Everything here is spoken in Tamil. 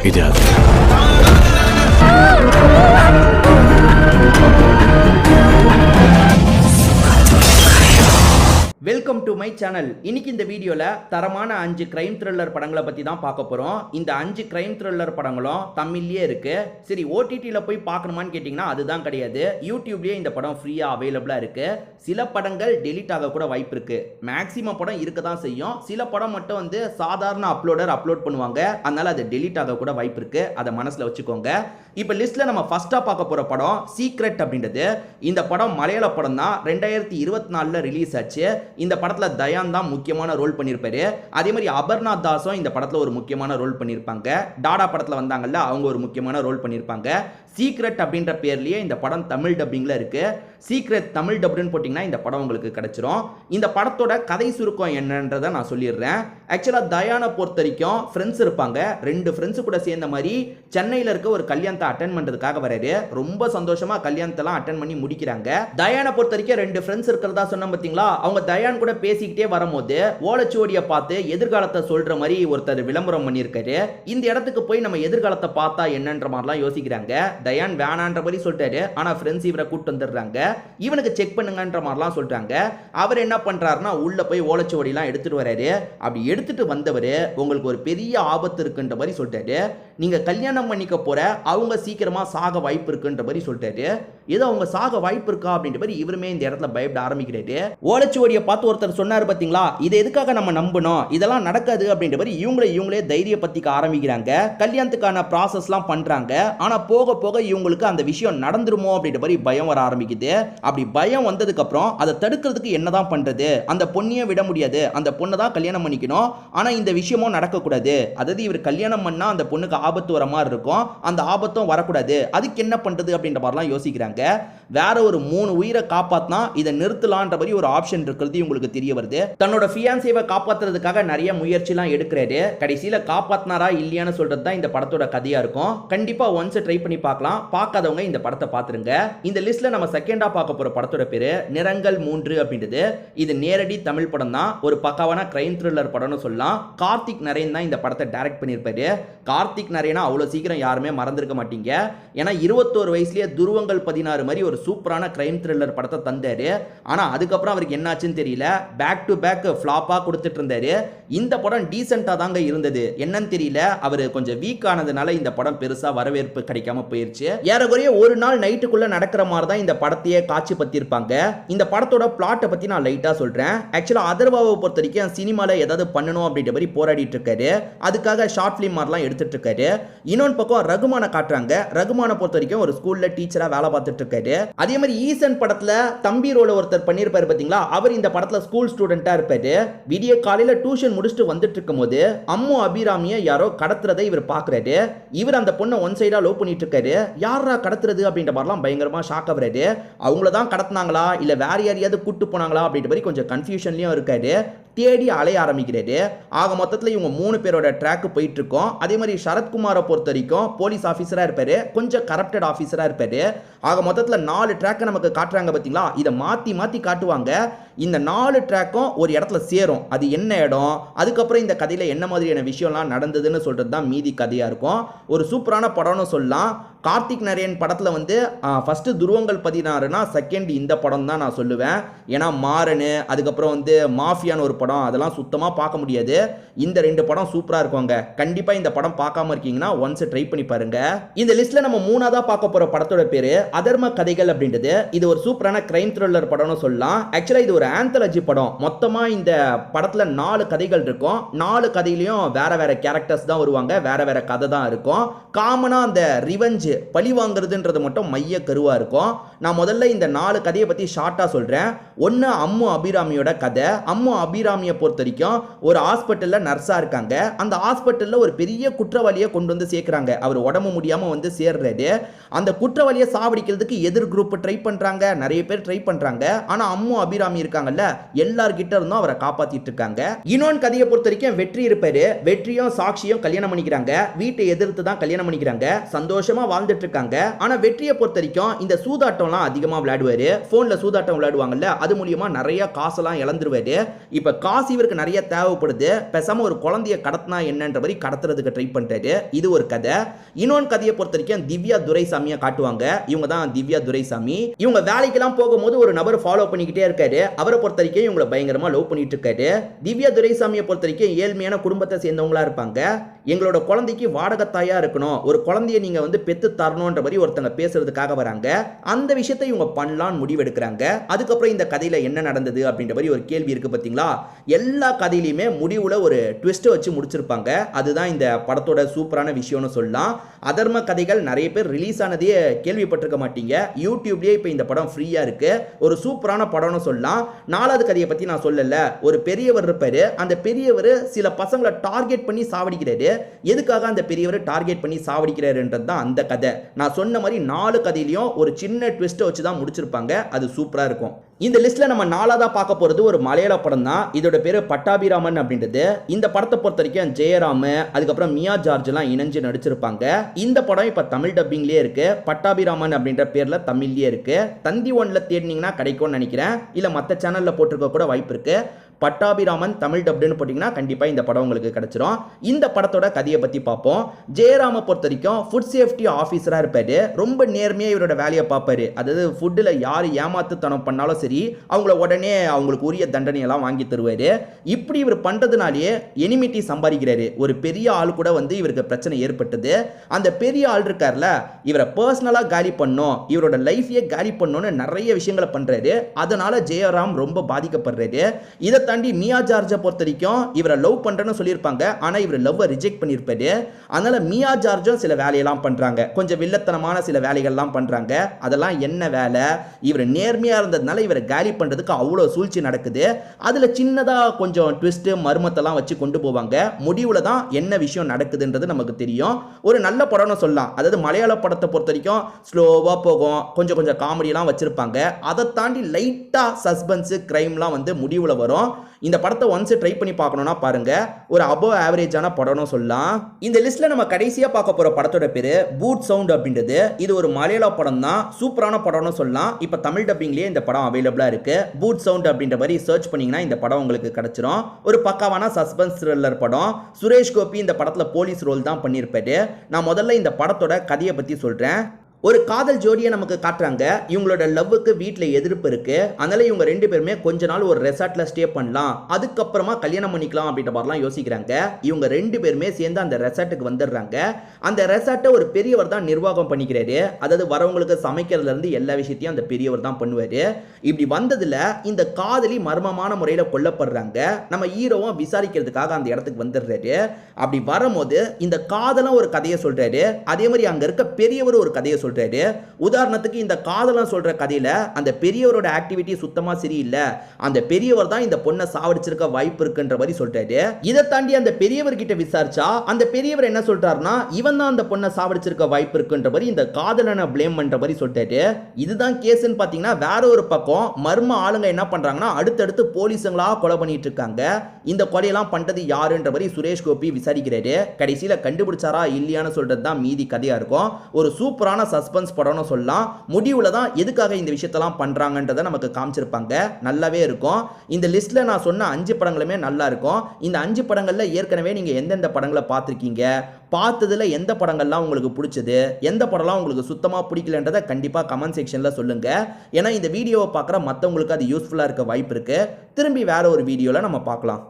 இது அது. Welcome to my channel. இன்னைக்கு இந்த வீடியோவில் தரமான 5 கிரைம் த்ரில்லர் படங்களை பற்றி தான் பார்க்க போகிறோம். இந்த 5 கிரைம் த்ரில்லர் படங்களும் தமிழ்லேயே இருக்குது. சரி, ஓடிடியில் போய் பார்க்கணுமான்னு கேட்டிங்கன்னா அதுதான் கிடையாது. யூடியூப்லேயே இந்த படம் ஃப்ரீயாக அவைலபிளாக இருக்குது. சில படங்கள் டெலீட் ஆக கூட வாய்ப்பு இருக்குது. மேக்ஸிமம் படம் இருக்க தான் செய்யும். சில படம் மட்டும் வந்து சாதாரண அப்லோட் பண்ணுவாங்க. அதனால் அது டெலீட் ஆக கூட வாய்ப்பு இருக்குது. அதை மனசில் வச்சுக்கோங்க. இப்போ லிஸ்ட்டில் நம்ம ஃபஸ்ட்டாக பார்க்க போகிற படம் சீக்ரெட் அப்படின்றது. இந்த படம் மலையாள படம் தான். 2024 ரிலீஸ் ஆச்சு. இந்த படத்தில் தயான் தான் முக்கியமான ரோல் பண்ணியிருப்பாரு. அதே மாதிரி அபர்நாத் தாஸும் இந்த படத்தில் ஒரு முக்கியமான ரோல் பண்ணியிருப்பாங்க. டாடா படத்தில் வந்தாங்கல்ல, அவங்க ஒரு முக்கியமான ரோல் பண்ணியிருப்பாங்க. சீக்ரெட் அப்படின்ற பேர்லேயே இந்த படம் தமிழ் டப்பிங்கில் இருக்குது. சீக்ரெட் தமிழ் டப்னு போட்டிங்கன்னா இந்த படம் உங்களுக்கு கிடச்சிரும். இந்த படத்தோட கதை சுருக்கம் என்னன்றதை நான் சொல்லிடுறேன். ஆக்சுவலாக தயானை பொறுத்த வரைக்கும் ஃப்ரெண்ட்ஸ் இருப்பாங்க. 2 ஃப்ரெண்ட்ஸு கூட சேர்ந்த மாதிரி சென்னையில் இருக்க ஒரு கல்யாணத்தை அட்டன் பண்ணுறதுக்காக வராரு. ரொம்ப சந்தோஷமாக கல்யாணத்தெல்லாம் அட்டன் பண்ணி முடிக்கிறாங்க. தயானை பொறுத்த வரைக்கும் 2 ஃப்ரெண்ட்ஸ் இருக்கிறதா சொன்ன பார்த்தீங்களா, அவங்க தயான் கூட பேசிக்கிட்டே வரும்போது ஓலைச்சுவடியை பார்த்து எதிர்காலத்தை சொல்கிற மாதிரி ஒருத்தர் விளம்பரம் பண்ணியிருக்காரு. இந்த இடத்துக்கு போய் நம்ம எதிர்காலத்தை பார்த்தா என்னன்ற மாதிரிலாம் யோசிக்கிறாங்க. தயான் வேணான்ற மாதிரி சொல்லிட்டாரு. ஆனால் ஃப்ரெண்ட்ஸ் இவரை கூட்டு வந்துடுறாங்க. இவனுக்கு செக் பண்ணுங்கன்ற மாதிரிலாம் சொல்றாங்க. அவர் என்ன பண்றாருன்னா உள்ள போய் ஓலைச்சுவடிலாம் எடுத்துட்டு வராரு. அப்படி எடுத்துட்டு வந்தவர் உங்களுக்கு ஒரு பெரிய ஆபத்து இருக்குன்ற மாதிரி சொல்லிட்டாரு. நீங்க கல்யாணம் பண்ணிக்க போற அவங்க சீக்கிரமா சாக வாய்ப்பு இருக்குன்ற மாதிரி சொல்லிட்டாரு. ஏதோ அவங்க சாக வாய்ப்பு இருக்கா அப்படின்ற மாதிரி இவருமே இந்த இடத்துல பயப்பட ஆரம்பிக்கிறாரு. ஓலைச்சுவடியை பார்த்து ஒருத்தர் சொன்னார் பார்த்தீங்களா, இதை எதுக்காக நம்ம நம்பணும், இதெல்லாம் நடக்காது அப்படின்ற மாதிரி இவங்களே தைரியப்படுத்திக்க ஆரம்பிக்கிறாங்க. கல்யாணத்துக்கான ப்ராசஸ்லாம் பண்றாங்க. ஆனா போக போக இவங்களுக்கு அந்த விஷயம் நடந்துருமோ அப்படின்ற மாதிரி பயம் வர ஆரம்பிக்குது. அப்படி பயம் வந்ததுக்கு அப்புறம் அதை தடுக்கிறதுக்கு என்னதான் பண்றது, அந்த பொண்ணையே விட முடியாது, அந்த பொண்ணை தான் கல்யாணம் பண்ணிக்கணும். ஆனா இந்த விஷயமும் நடக்கக்கூடாது. அதாவது இவர் கல்யாணம் பண்ணா அந்த பொண்ணுக்கு ஆபத்து வர மாதிரி இருக்கும், அந்த ஆபத்தும் வரக்கூடாது. அதுக்கு என்ன பண்றது அப்படின்ற மாதிரிலாம் யோசிக்கிறாங்க. வேற ஒரு 3 உயிரை காப்பாத்தினா இதை நிறுத்தலான்ற மாதிரி ஒரு ஆப்ஷன் இருக்கிறது இவங்களுக்கு தெரிய வருது. தன்னோட ஃபியான்சேவை காப்பாத்துறதுக்காக நிறைய முயற்சிலாம் எடுக்கிறாரு. கடைசியில காப்பாத்தினாரா இல்லையான்னு சொல்றது தான் இந்த படத்தோட கதையா இருக்கும். கண்டிப்பா ஒன்ஸ் ட்ரை பண்ணி பார்க்கலாம். பார்க்காதவங்க இந்த படத்தை பார்த்துருங்க. இந்த லிஸ்ட்ல நம்ம செகண்டா பார்க்க போற படத்தோட பேரு நிறங்கள் 3 அப்படின்றது. இது நேரடி தமிழ் படம் தான். ஒரு பக்காவான கிரைம் த்ரில்லர் படம்னு சொல்லலாம். கார்த்திக் நரேன் தான் இந்த படத்தை டைரக்ட் பண்ணியிருப்பாரு. கார்த்திக் நரேனா அவ்வளோ சீக்கிரம் யாருமே மறந்துருக்க மாட்டீங்க. ஏன்னா 21 வயசுலயே துருவங்கள் 16 மாதிரி ஒரு சூப்பரான கிரைம் த்ரில்லர் படத்தை தந்தாரு. ஆனா அதுக்கப்புறம் அவருக்கு என்னாச்சுன்னு தெரியல. பேக் டு பேக் ஃபிளாப்பா கொடுத்துட்டு இருந்தாரு. இந்த படம் டீசெண்டா தாங்க இருந்தது. என்னன்னு தெரியல, அவர் கொஞ்சம் வீக் ஆனதுனால இந்த படம் பெருசா வரவேற்பு கிடைக்காம போயிருச்சு. ஏறக்குறைய ஒரு நாள் நைட்டுக்குள்ள நடக்கிற மாதிரி தான் இந்த படத்தையே காட்சி பத்திருப்பாங்க. இந்த படத்தோட பிளாட்டை பத்தி நான் லைட்டா சொல்றேன். ஆக்சுவலா அதர்வாவை பொறுத்த வரைக்கும் சினிமால ஏதாவது பண்ணணும் அப்படின்ற மாதிரி போராடிட்டு இருக்காரு. அதுக்காக ஷார்ட் பிலிம் மாதிரிலாம் எடுத்துட்டு இருக்காரு. இன்னொன்று பக்கம் ரகுமான காட்டுறாங்க. ரகுமான பொறுத்த வரைக்கும் ஒரு ஸ்கூல்ல டீச்சரா வேலை பார்த்துட்டு இருக்காரு. அதே மாதிரி ஈசன் படத்துல தம்பி ரோல ஒருத்தர் பண்ணிருப்பாரு பாத்தீங்களா, அவர் இந்த படத்துல ஸ்கூல் ஸ்டூடெண்டா இருப்பாரு. விடிய காலையில டியூஷன் முடிச்சுட்டு வந்துட்டு இருக்கும் போது அம்மு அபிராமிய யாரோ கடத்துறதை இவர் பாக்குறாரு. இவர் அந்த பொண்ணை ஒன் சைடா லவ் பண்ணிட்டு இருக்காரு. யாரா கடத்துறது அப்படின்ற மாதிரிலாம் பயங்கரமா ஷாக் ஆகுறாரு. அவங்கள தான் கடத்தினாங்களா இல்ல வேற யாரையாவது கூட்டு போனாங்களா அப்படின்ற மாதிரி கொஞ்சம் கன்ஃபியூஷன்லயும் இருக்காரு. தேடி அலைய ஆரம்பிக்கிறாரு. ஆக மொத்தத்தில் இவங்க 3 பேரோட ட்ராக் போயிட்டு இருக்கோம். அதே மாதிரி சரத்குமாரை பொறுத்த வரைக்கும் போலீஸ் ஆஃபீஸரா இருப்பாரு, கொஞ்சம் கரப்டட் ஆஃபீஸரா இருப்பாரு. ஆக மொத்தத்தில் 4 ட்ராக்கை நமக்கு காட்டுறாங்க பார்த்தீங்களா, இதை மாற்றி காட்டுவாங்க. இந்த 4 ட்ராக்கும் ஒரு இடத்துல சேரும். அது என்ன இடம், அதுக்கப்புறம் இந்த கதையில் என்ன மாதிரியான விஷயம்லாம் நடந்ததுன்னு சொல்கிறது தான் மீதி கதையாக இருக்கும். ஒரு சூப்பரான படம்னு சொல்லலாம். கார்த்திக் நரேன் படத்தில் வந்து ஃபஸ்ட்டு துருவங்கள் 16னா செகண்ட் இந்த படம் தான் நான் சொல்லுவேன். ஏன்னா மாறனு, அதுக்கப்புறம் வந்து மாஃபியான்னு ஒரு படம், அதெல்லாம் சுத்தமாக பார்க்க முடியாது. இந்த 2 படம் சூப்பராக இருக்குங்க. கண்டிப்பாக இந்த படம் பார்க்காம இருக்கீங்கன்னா ஒன்ஸ் ட்ரை பண்ணி பாருங்க. இந்த லிஸ்ட்டில் நம்ம 3ஆவதா பார்க்க போகிற படத்தோட பேர் அதர்ம கதைகள் அப்படின்றது. இது ஒரு சூப்பரான கிரைம் த்ரில்லர் படம்னு சொல்லலாம். ஆக்சுவலாக இது ஒரு ஆந்தாலஜி படம். மொத்தமாக இந்த படத்தில் 4 கதைகள் இருக்கும். 4 கதையிலையும் வேற கேரக்டர்ஸ் தான் வருவாங்க, வேற கதை தான் இருக்கும். காமனாக அந்த ரிவெஞ்ச் பழி வாங்குறதுன்றது மட்டும் மைய கருவா இருக்கும். நான் முதல்ல இந்த 4 கதையை பற்றி ஷார்ட்டாக சொல்கிறேன். ஒன்று அம்மு அபிராமியோட கதை. அம்மு அபிராமியை பொறுத்த வரைக்கும் ஒரு ஹாஸ்பிட்டலில் நர்ஸாக இருக்காங்க. அந்த ஹாஸ்பிட்டலில் ஒரு பெரிய குற்றவாளியை கொண்டு வந்து சேர்க்குறாங்க. அவர் உடம்பு முடியாமல் வந்து சேர்றாரு. அந்த குற்றவாளியை சாவடிக்கிறதுக்கு எதிர் குரூப் ட்ரை பண்ணுறாங்க, நிறைய பேர் ட்ரை பண்ணுறாங்க. ஆனால் அம்மு அபிராமி இருக்காங்க இருக்காங்கல்ல எல்லார்கிட்ட இருந்தும் அவரை காப்பாத்திட்டு இருக்காங்க. இன்னொன்று கதையை பொறுத்த வரைக்கும் வெற்றி இருப்பாரு. வெற்றியும் சாக்ஷியும் கல்யாணம் பண்ணிக்கிறாங்க. வீட்டை எதிர்த்து தான் கல்யாணம் பண்ணிக்கிறாங்க. சந்தோஷமா வாழ்ந்துட்டு இருக்காங்க. ஆனா வெற்றியை பொறுத்த வரைக்கும் இந்த சூதாட்டம்லாம் அதிகமா விளையாடுவாரு. போன்ல சூதாட்டம் விளையாடுவாங்கல்ல, அது மூலியமா நிறைய காசெல்லாம் இழந்துருவாரு. இப்ப காசு இவருக்கு நிறைய தேவைப்படுது. பேசாம ஒரு குழந்தைய கடத்தினா என்னன்ற மாதிரி கடத்துறதுக்கு ட்ரை பண்றாரு. இது ஒரு கதை. இன்னொன்று கதையை பொறுத்த வரைக்கும் திவ்யா துரைசாமியை காட்டுவாங்க. இவங்க தான் திவ்யா துரைசாமி. இவங்க வேலைக்கெல்லாம் போகும்போது ஒரு நபர் ஃபாலோ பண்ணிக்கிட்டே இருக்காரு. அவரை பொறுத்த வரைக்கும் இவங்களை பயங்கரமா லவ் பண்ணிட்டு இருக்காரு. திவ்யா துரைசாமியை பொறுத்த வரைக்கும் ஏழ்மையான குடும்பத்தை சேர்ந்தவங்களா இருப்பாங்க. எங்களோட குழந்தைக்கு வாடகத்தாயா இருக்கணும், ஒரு குழந்தைய நீங்க வந்து பெத்து தரணும்ன்ற மாதிரி ஒருத்தங்க பேசுறதுக்காக வராங்க. அந்த விஷயத்தை இவங்க பண்ணலாம்னு முடிவெடுக்கிறாங்க. அதுக்கப்புறம் இந்த கதையில என்ன நடந்தது அப்படின்ற மாதிரி ஒரு கேள்வி இருக்கு பாத்தீங்களா. எல்லா கதையிலுமே முடிவுல ஒரு ட்விஸ்ட் வச்சு முடிச்சிருப்பாங்க. அதுதான் இந்த படத்தோட சூப்பரான விஷயம்னு சொல்லலாம். அதர்ம கதைகள் நிறைய பேர் ரிலீஸ் ஆனதே கேள்விப்பட்டிருக்க மாட்டீங்க. யூடியூப்லயே இப்போ இந்த படம் ஃப்ரீயா இருக்கு. ஒரு சூப்பரான படம்னு சொல்லலாம். நாலாவது கதையை பத்தி நான் சொல்லல. ஒரு பெரியவர் இருப்பாரு. அந்த பெரியவர் சில பசங்களை டார்கெட் பண்ணி சாவடிக்கிறாரு. எதுக்காக அந்த பெரியவர் டார்கெட் பண்ணி சாவடிக்கிறாருன்றது தான் அந்த கதை. நான் சொன்ன மாதிரி 4 கதையிலையும் ஒரு சின்ன ட்விஸ்ட் வச்சு தான் முடிச்சிருப்பாங்க. அது சூப்பரா இருக்கும். இந்த லிஸ்ட்ல நம்ம நாலாவதா பார்க்க போறது ஒரு மலையாள படம் தான். இதோட பேரு பட்டாபிராமன் அப்படின்றது. இந்த படத்தை பொறுத்த வரைக்கும் ஜெயராம், அதுக்கப்புறம் மியா ஜார்ஜ் எல்லாம் இணைஞ்சு நடிச்சிருப்பாங்க. இந்த படம் இப்ப தமிழ் டப்பிங்லயே இருக்கு. பட்டாபிராமன் அப்படின்ற பேர்ல தமிழ்லயே இருக்கு. தந்தி ஒன்ல தேடினீங்கன்னா கிடைக்கும்னு நினைக்கிறேன். இல்ல மற்ற சேனல்ல போட்டிருக்க கூட வாய்ப்பு இருக்கு. பட்டாபிராமன் தமிழ் டப்டுன்னு போட்டிங்கன்னா கண்டிப்பாக இந்த படம் உங்களுக்கு கிடைச்சிரும். இந்த படத்தோட கதையை பற்றி பார்ப்போம். ஜெயராமை பொறுத்த வரைக்கும் ஃபுட் சேஃப்டி ஆஃபீஸராக இருப்பார். ரொம்ப நேர்மையாக இவரோட வேலையை பார்ப்பாரு. அதாவது ஃபுட்டில் யார் ஏமாத்துத்தனம் பண்ணாலும் சரி அவங்கள உடனே அவங்களுக்கு உரிய தண்டனையெல்லாம் வாங்கி தருவார். இப்படி இவர் பண்ணுறதுனாலேயே எனிமிட்டி சம்பாதிக்கிறாரு. ஒரு பெரிய ஆள் கூட வந்து இவருக்கு பிரச்சனை ஏற்பட்டது. அந்த பெரிய ஆள் இருக்கார்ல, இவரை பர்சனலாக காலி பண்ணும், இவரோட லைஃபையே காலி பண்ணணும்னு நிறைய விஷயங்களை பண்ணுறாரு. அதனால ஜெயராம் ரொம்ப பாதிக்கப்படுறாரு. இதை தாண்டி மியா ஜார்ஜை பொறுத்த வரைக்கும் இவரை லவ் பண்றேன்னு சொல்லியிருப்பாங்க. ஆனா இவர் லவ்வை ரிஜெக்ட் பண்ணியிருப்பாரு. அதனால மியா ஜார்ஜும் சில வேலையெல்லாம் பண்றாங்க. கொஞ்சம் வில்லத்தனமான சில வேலைகள்லாம் பண்றாங்க. அதெல்லாம் என்ன வேலை? இவர் நேர்மையா இருந்ததுனால இவரை காலி பண்றதுக்கு அவ்வளோ சூழ்ச்சி நடக்குது. அதுல சின்னதா கொஞ்சம் ட்விஸ்ட் மர்மத்தெல்லாம் வச்சு கொண்டு போவாங்க. முடிவுல தான் என்ன விஷயம் நடக்குதுன்றது நமக்கு தெரியும். ஒரு நல்ல படம்னு சொல்லலாம். அதாவது மலையாள படத்தை பொறுத்த வரைக்கும் ஸ்லோவா போகும், கொஞ்சம் கொஞ்சம் காமெடியெல்லாம் வச்சிருப்பாங்க. அதை தாண்டி லைட்டா சஸ்பென்ஸ் கிரைம்லாம் வந்து முடிவுல வரும். இந்த படத்தை ஒன்ஸ் ட்ரை பண்ணி பார்க்கணும்னா பாருங்க, ஒரு அபவ் ஆவரேஜான படம்னு சொல்லலாம். இந்த லிஸ்ட்ல நம்ம கடைசியா பார்க்க போற படத்தோட பேரு பூட் சவுண்ட் அப்படின்றது. இது ஒரு மலையாள படம் தான். சூப்பரான படம்னு சொல்லலாம். இப்ப தமிழ் டப்பிங்லயே இந்த படம் அவைலபிளா இருக்கு. பூட் சவுண்ட் அப்படின்ற மாதிரி சர்ச் பண்ணீங்கன்னா இந்த படம் உங்களுக்கு கிடைச்சிரும். ஒரு பக்காவான சஸ்பென்ஸ் த்ரில்லர் படம். சுரேஷ் கோபி இந்த படத்துல போலீஸ் ரோல் தான் பண்ணியிருப்பாரு. நான் முதல்ல இந்த படத்தோட கதையை பத்தி சொல்றேன். ஒரு காதல் ஜோடியை நமக்கு காட்டுறாங்க. இவங்களோட லவ்வுக்கு வீட்டில் எதிர்ப்பு இருக்கு. அதனால இவங்க 2 பேருமே கொஞ்ச நாள் ஒரு ரெசார்ட்ல ஸ்டே பண்ணலாம், அதுக்கப்புறமா கல்யாணம் பண்ணிக்கலாம் அப்படின்ற மாதிரிலாம் யோசிக்கிறாங்க. இவங்க 2 பேருமே சேர்ந்து அந்த ரெசார்ட்டுக்கு வந்துடுறாங்க. அந்த ரெசார்ட்டை ஒரு பெரியவர் தான் நிர்வாகம் பண்ணிக்கிறாரு. அதாவது வரவங்களுக்கு சமைக்கிறதுல இருந்து எல்லா விஷயத்தையும் அந்த பெரியவர் தான் பண்ணுவாரு. இப்படி வந்ததுல இந்த காதலி மர்மமான முறையில் கொல்லப்படுறாங்க. நம்ம ஹீரோவும் விசாரிக்கிறதுக்காக அந்த இடத்துக்கு வந்துடுறாரு. அப்படி வரும்போது இந்த காதலும் ஒரு கதையை சொல்றாரு. அதே மாதிரி அங்க இருக்க பெரியவர் ஒரு கதையை சொல்றாரு. உதாரணத்துக்கு இந்த காதலன் சொல்ற கதையில அந்த பெரியவரோட ஆக்டிவிட்டி சுத்தமா சரியில்லை, அந்த பெரியவர் தான் இந்த பொண்ணை சாவடிச்சிருக்க வாய்ப்பு இருக்குன்ற மாதிரி சொல்றாரு. இதை தாண்டி அந்த பெரியவர் கிட்ட விசாரிச்சா அந்த பெரியவர் என்ன சொல்றாருன்னா இவன் தான் அந்த பொண்ணை சாவடிச்சிருக்க வாய்ப்பு இருக்குன்ற மாதிரி இந்த காதலனை பிளேம் பண்ற மாதிரி சொல்றாரு. இதுதான் கேஸ்ன்னு பாத்தீங்கன்னா வேற ஒரு பக்கம் மர்ம ஆளுங்க என்ன பண்றாங்கன்னா அடுத்தடுத்து போலீஸுங்களா கொலை பண்ணிட்டு இருக்காங்க. இந்த கொலையெல்லாம் பண்றது யாருன்ற மாதிரி சுரேஷ் கோபி விசாரிக்கிறாரு. கடைசியில கண்டுபிடிச்சாரா இல்லையான்னு சொல்றது தான் மீதி கதையா இருக்கும். ஒரு சூப்பரான சஸ்பென்ஸ் படம்னு சொல்லலாம். முடிவுல தான் எதுக்காக இந்த விஷயத்தெல்லாம் பண்றாங்கன்றதை நமக்கு காமிச்சிருப்பாங்க. நல்லாவே இருக்கும். இந்த லிஸ்ட்ல நான் சொன்ன 5 படங்களுமே நல்லா இருக்கும். இந்த 5 படங்கள்ல ஏற்கனவே நீங்க எந்தெந்த படங்களை பார்த்திருக்கீங்க, பார்த்ததுல எந்த படங்கள்லாம் உங்களுக்கு பிடிச்சது, எந்த படம்லாம் உங்களுக்கு சுத்தமா பிடிக்கலன்றதை கண்டிப்பா கமெண்ட் செக்ஷன்ல சொல்லுங்க. ஏன்னா இந்த வீடியோவை பார்க்குற மற்றவங்களுக்கு அது யூஸ்ஃபுல்லா இருக்க வாய்ப்பு இருக்கு. திரும்பி வேற ஒரு வீடியோல நம்ம பார்க்கலாம்.